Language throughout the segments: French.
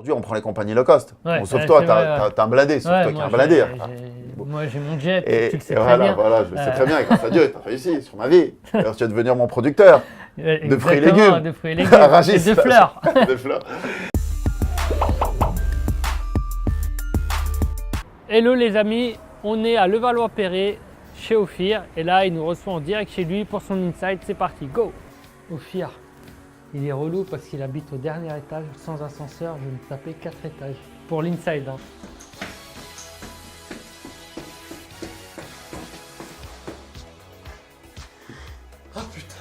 aujourd'hui, on prend les compagnies low cost. Ouais, bon, sauf ouais, toi, c'est tu vrai, as un blindé, sauf toi qui as un blindé. Moi, j'ai mon jet, Et, tu le sais et très voilà, bien. voilà, je le sais très bien, et grâce à Dieu, tu as réussi sur ma vie. Alors, tu vas devenir mon producteur de fruits et légumes. De fruits et légumes. À Rungis, Et de fleurs. de fleurs. Hello les amis, on est à Levallois-Perret chez Ophir et là il nous reçoit en direct chez lui pour son inside. C'est parti, go! Ophir, il est relou parce qu'il habite au dernier étage, sans ascenseur, je vais me taper 4 étages pour l'inside. Hein. Ah putain!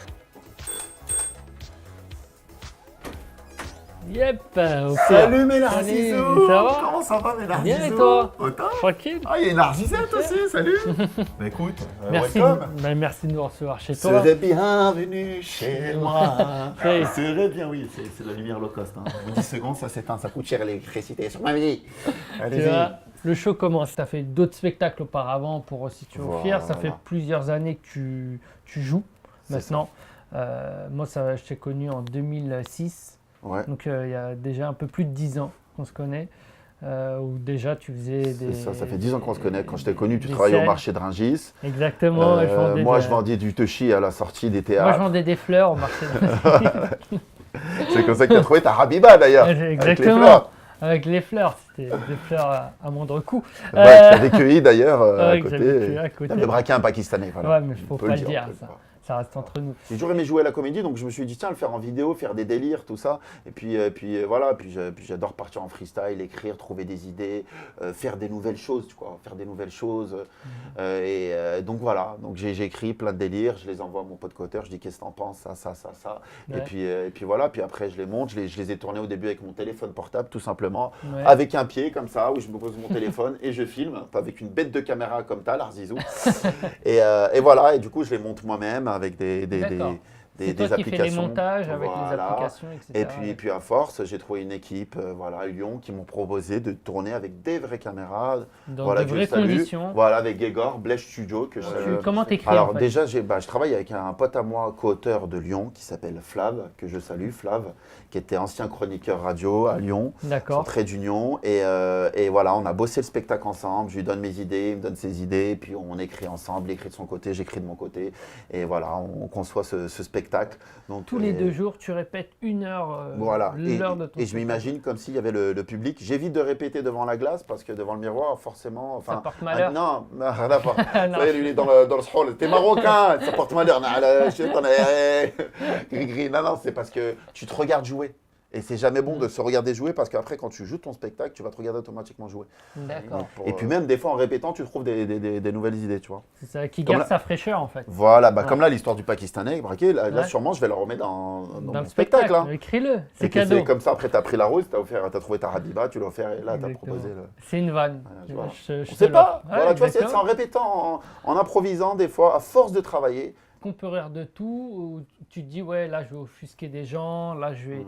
Yep, Ophir. Salut mes narcisos! Salut, ça va? Comment ça va mes narcisos? Bien et toi? Autant? Tranquille? Ah, il y a une narcisette aussi, salut! Bah écoute, Merci, welcome! merci de nous recevoir chez toi. Serais bienvenue chez moi. Oui. Serait bien, oui, c'est la lumière low cost. Hein. 10 secondes, ça s'éteint, ça coûte cher l'électricité sur ma vie. Tu Allez-y. vois, le show commence. Tu as fait d'autres spectacles auparavant pour situer Ophir. Ça fait plusieurs années que tu joues maintenant. Moi, je t'ai connu en 2006. Ouais. Donc, il y a déjà un peu plus de 10 ans qu'on se connaît. Où déjà, tu faisais des. Ça fait 10 ans qu'on se connaît. Quand je t'ai connu, tu des travaillais au scènes. marché de Rungis. Exactement. Je vendais du touchy à la sortie des Moi, théâtres. je vendais des fleurs au marché de Rungis. C'est comme ça que tu as trouvé ta Habiba d'ailleurs. Exactement. Avec les fleurs. C'était des fleurs à moindre coût. Ouais, que tu avais cueilli d'ailleurs à que j'avais cueilli à côté. côté. Tu avais braqué un Pakistanais. Voilà. Ouais, mais il ne faut On peut pas le dire. on peut Ça. pas. Ça reste entre nous. J'ai toujours aimé jouer à la comédie, donc je me suis dit, tiens, le faire en vidéo, faire des délires, tout ça. Et puis voilà, puis j'adore partir en freestyle, écrire, trouver des idées, faire des nouvelles choses, tu vois, faire des nouvelles choses. Donc voilà, donc j'ai écrit plein de délires, je les envoie à mon pote coauteur, je dis, qu'est-ce que t'en penses, ça. Ouais. Et puis voilà, puis après je les monte, je les ai tournés au début avec mon téléphone portable, tout simplement, Ouais. avec un pied comme ça, où je me pose mon téléphone et je filme, pas avec une bête de caméra comme t'as, l'Arzizou. et voilà, et du coup je les monte moi-même avec des C'est toi qui applications. fais les montages avec les Voilà. applications, etc. Et puis à force, j'ai trouvé une équipe à Lyon qui m'ont proposé de tourner avec des vraies caméras. Dans Voilà, de que je vraies salue. conditions. Voilà, avec Gegor, Blech Studio. Que Comment t'écris Alors en fait déjà, je travaille avec un pote à moi, co-auteur de Lyon, qui s'appelle Flav, que je salue, Flav, qui était ancien chroniqueur radio à Lyon, son D'accord. trait d'union. Et voilà, on a bossé le spectacle ensemble, je lui donne mes idées, il me donne ses idées, et puis on écrit ensemble, il écrit de son côté, j'écris de mon côté. Et voilà, on conçoit ce spectacle. Donc, Tous les 2 jours, tu répètes 1 heure, voilà. l'heure de ton Et je m'imagine comme s'il y avait le public. J'évite de répéter devant la glace parce que devant le miroir, forcément. Ça porte malheur. Non, rien à voir. Non. Ça y est, lui, il est dans le hall. T'es marocain, ça porte malheur. Non, c'est parce que tu te regardes jouer. Et c'est jamais bon de se regarder jouer parce qu'après, quand tu joues ton spectacle, tu vas te regarder automatiquement jouer. D'accord. Et puis même, des fois, en répétant, tu trouves des nouvelles idées, tu vois. C'est ça qui Comme garde sa fraîcheur en fait. Voilà, Ouais. comme là, l'histoire du Pakistanais braqué, là Ouais. sûrement, je vais la remettre dans Dans mon le spectacle. Hein. Écris-le, c'est Et que cadeau. c'est comme ça, après, tu as pris la rose, tu as trouvé ta Habiba, tu l'as offert et là, tu as Exactement. proposé le. C'est une vanne. Voilà, tu vois. Je On te sait pas. l'offre. Ouais, Voilà, tu vois, c'est exactement. en répétant, en improvisant, des fois, à force de travailler. Qu'on peut rire de tout, ou tu te dis, ouais, là je vais offusquer des gens, là je vais.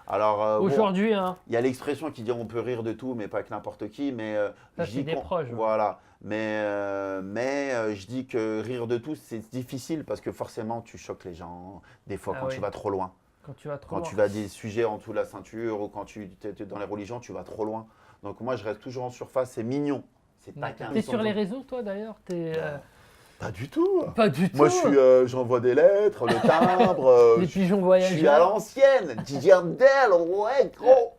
Alors, bon, Aujourd'hui, hein, il y a l'expression qui dit on peut rire de tout, mais pas que n'importe qui. Mais Ça, je c'est dis des proches, ouais. Voilà. Mais je dis que rire de tout, c'est difficile parce que forcément, tu choques les gens. Des fois, Ah quand oui. tu vas trop loin. quand tu vas trop Quand loin. tu vas des sujets en dessous de la ceinture ou quand tu es dans les religions, tu vas trop loin. Donc moi, je reste toujours en surface. C'est mignon. C'est taquin. T'es sur les réseaux, toi d'ailleurs? Pas du tout. Pas du tout. Moi, j'envoie des lettres, le timbre. Les pigeons Je voyageurs. suis à l'ancienne. Didier Abdel, ouais, gros.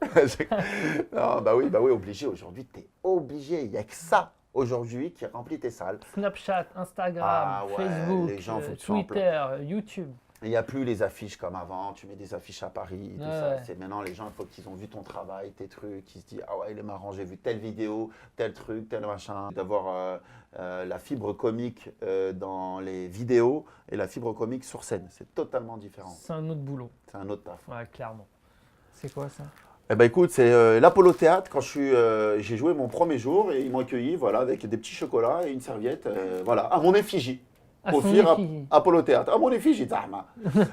Non, bah oui, obligé. Aujourd'hui, t'es obligé. Il n'y a que ça aujourd'hui qui remplit tes salles. Snapchat, Instagram, Ah ouais, Facebook, les gens foutent ça en Twitter, YouTube. Il n'y a plus les affiches comme avant, tu mets des affiches à Paris, tout Ouais, ça. ouais. C'est maintenant les gens, il faut qu'ils ont vu ton travail, tes trucs, ils se disent ah ouais il est marrant, j'ai vu telle vidéo, tel truc, tel machin. D'avoir la fibre comique dans les vidéos et la fibre comique sur scène, c'est totalement différent. C'est un autre boulot. C'est un autre taf. Ouais, clairement. C'est quoi ça? Eh ben écoute, c'est l'Apollo Théâtre quand j'ai joué mon premier jour et ils m'ont accueilli voilà avec des petits chocolats et une serviette, voilà à mon effigie. À son Ophir, effigie. Apollo Théâtre. À mon effigie, Zahma.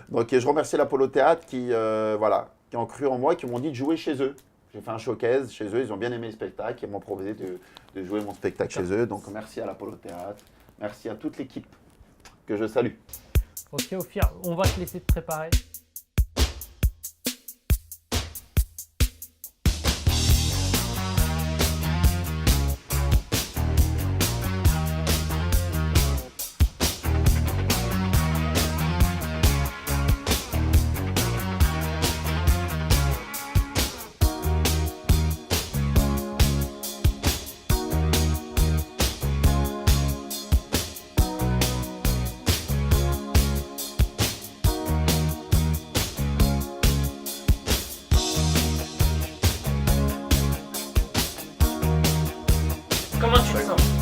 Donc je remercie l'Apollo Théâtre qui ont cru en moi, qui m'ont dit de jouer chez eux. J'ai fait un showcase chez eux, ils ont bien aimé le spectacle et m'ont proposé de jouer mon spectacle chez eux. Donc merci à l'Apollo Théâtre, merci à toute l'équipe que je salue. Ok, Ophir, on va te laisser te préparer.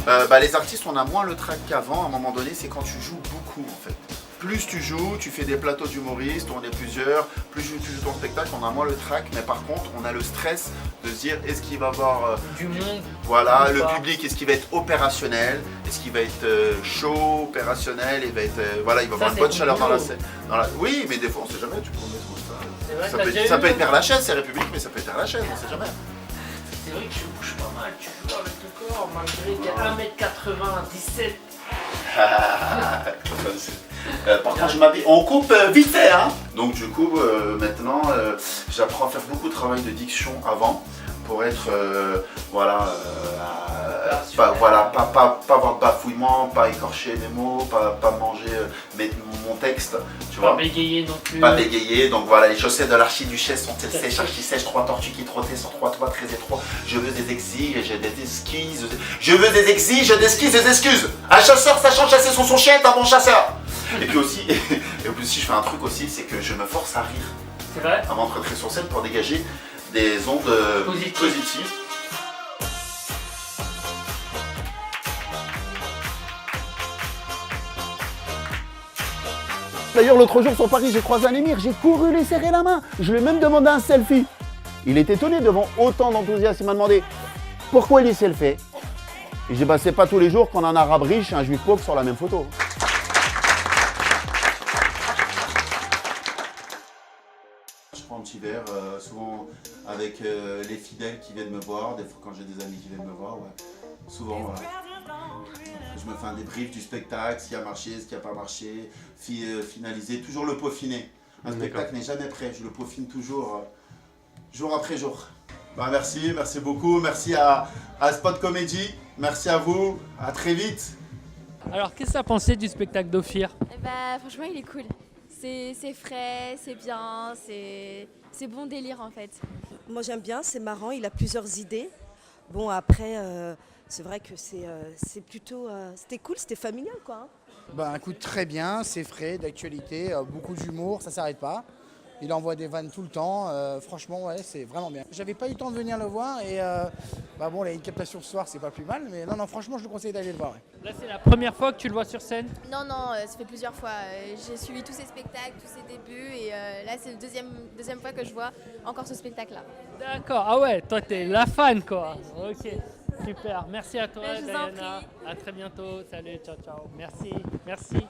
Les artistes, on a moins le trac qu'avant. À un moment donné, c'est quand tu joues beaucoup en fait. Plus tu joues, tu fais des plateaux d'humoristes, on est plusieurs, plus tu joues ton spectacle, on a moins le trac, mais par contre, on a le stress de se dire est-ce qu'il va y avoir Du monde. voilà, le Pas. public, est-ce qu'il va être opérationnel, est-ce qu'il va être chaud, opérationnel, il va être voilà, il va avoir une bonne chaleur dans la scène. Oui, mais des fois, on sait jamais, tu peux mettre C'est vrai, ça. t'as Ça déjà peut, ça eu peut être Père Lachaise, c'est République, mais ça peut être Père Lachaise, on sait jamais. C'est vrai que tu bouges pas mal, tu joues avec le corps, malgré t'es 1m97. Par contre, je m'habille. On coupe vite fait, hein. Donc du coup, maintenant, j'apprends à faire beaucoup de travail de diction avant pour être, pas avoir de bafouillement, pas écorcher mes mots, pas manger mon texte, tu vois. Pas bégayer non plus. Pas bégayer, donc voilà, les chaussettes de l'archiduchesse sont-elles sèches, archi-sèches, 3 tortues qui trottaient sur 3 toits très étroits. Je veux des exiges, des esquisses. Je veux des exiges, des esquisses, des excuses. Un chasseur sachant chasser son chien est un bon chasseur. Et puis aussi, je fais un truc aussi, c'est que je me force à rire C'est vrai. avant de rentrer sur scène pour dégager des ondes positives. D'ailleurs, l'autre jour sur Paris, j'ai croisé un émir, j'ai couru lui serrer la main. Je lui ai même demandé un selfie. Il est étonné devant autant d'enthousiasme. Il m'a demandé pourquoi il s'est le fait. Et j'ai dit, bah, c'est pas tous les jours qu'on a un arabe riche et un juif pauvre sur la même photo. Je prends un petit verre, souvent avec les fidèles qui viennent me voir, des fois quand j'ai des amis qui viennent me voir, ouais. Souvent, voilà. Je me fais un débrief du spectacle, ce qui a marché, ce qui n'a pas marché, finaliser, toujours le peaufiner. Un spectacle n'est jamais prêt, je le peaufine toujours, jour après jour. Bah, merci beaucoup, merci à Spot Comedy, merci à vous, à très vite. Alors, qu'est-ce que tu as pensé du spectacle d'Ophir? Franchement, il est cool. C'est frais, c'est bien, c'est bon délire en fait. Moi j'aime bien, c'est marrant, il a plusieurs idées. Bon après, c'est vrai que c'était cool, c'était familial quoi. Écoute, très bien, c'est frais, d'actualité, beaucoup d'humour, ça s'arrête pas. Il envoie des vannes tout le temps, franchement ouais, c'est vraiment bien. J'avais pas eu le temps de venir le voir et il a une captation ce soir, c'est pas plus mal, mais non, franchement je le conseille d'aller le voir. Ouais. Là, c'est la première fois que tu le vois sur scène? Non, ça fait plusieurs fois. J'ai suivi tous ses spectacles, tous ses débuts et là c'est la deuxième fois que je vois encore ce spectacle-là. D'accord, ah ouais, toi t'es la fan quoi. Ok, super, merci à toi Je vous en Diana. prie. À très bientôt, salut, ciao, ciao. Merci.